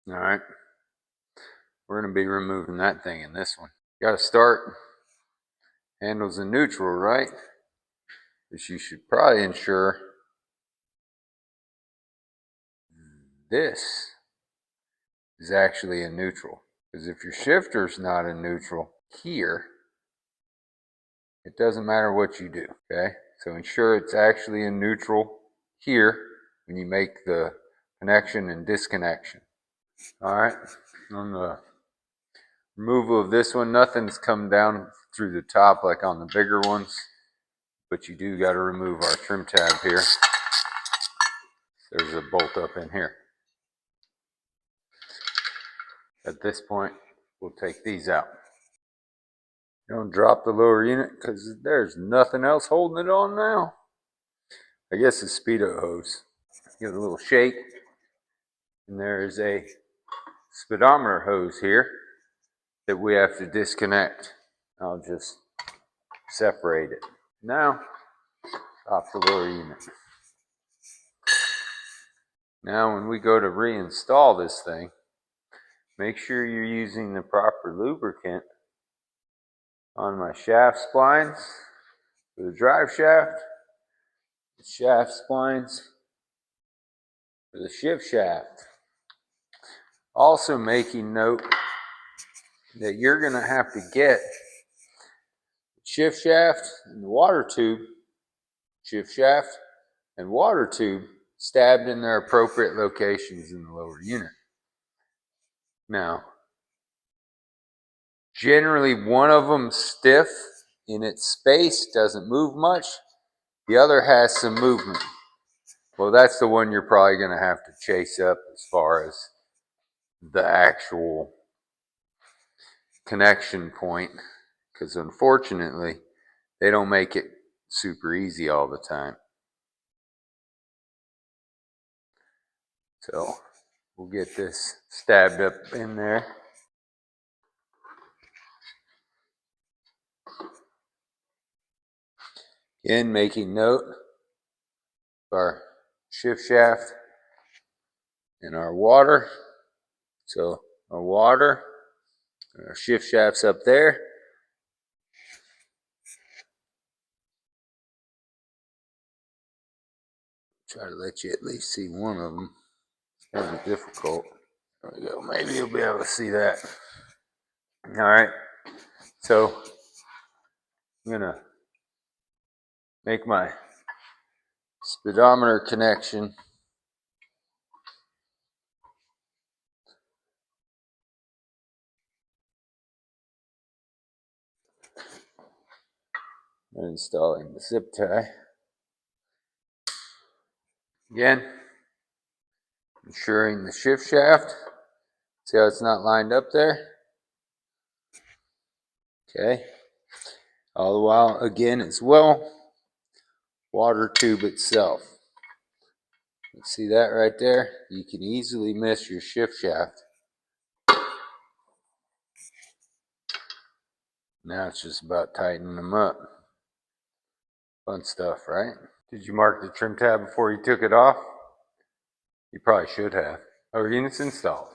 All right, we're going to be removing that thing in this one. Got to start handles in neutral, right? But you should probably ensure this is actually in neutral. Because if your shifter's not in neutral here, it doesn't matter what you do, okay? So ensure it's actually in neutral here when you make the connection and disconnection. All right, on the removal of this one, nothing's come down through the top like on the bigger ones, but you do got to remove our trim tab here. There's a bolt up in here. At this point, we'll take these out. Don't drop the lower unit because there's nothing else holding it on now. I guess it's speedo hose. Give it a little shake. And there is a speedometer hose here that we have to disconnect. I'll just separate it. Now, drop the lower unit. Now when we go to reinstall this thing, make sure you're using the proper lubricant on my shaft splines for the drive shaft, the shaft splines for the shift shaft. Also making note that you're going to have to get the shift shaft and the water tube, shift shaft and water tube stabbed in their appropriate locations in the lower unit. Now, generally one of them stiff in its space, doesn't move much. The other has some movement. Well, that's the one you're probably going to have to chase up as far as the actual connection point, because unfortunately they don't make it super easy all the time. So we'll get this stabbed up in there. Again, making note of our shift shaft and our water. So our water, our shift shaft's up there. Try to let you at least see one of them. It's kind of difficult. There we go. Maybe you'll be able to see that. All right. So I'm gonna make my speedometer connection. I'm installing the zip tie. Again, ensuring the shift shaft. See how it's not lined up there? Okay. All the while, again, as well, water tube itself. See that right there? You can easily miss your shift shaft. Now it's just about tightening them up. Fun stuff, right? Did you mark the trim tab before you took it off? You probably should have. Our unit's installed.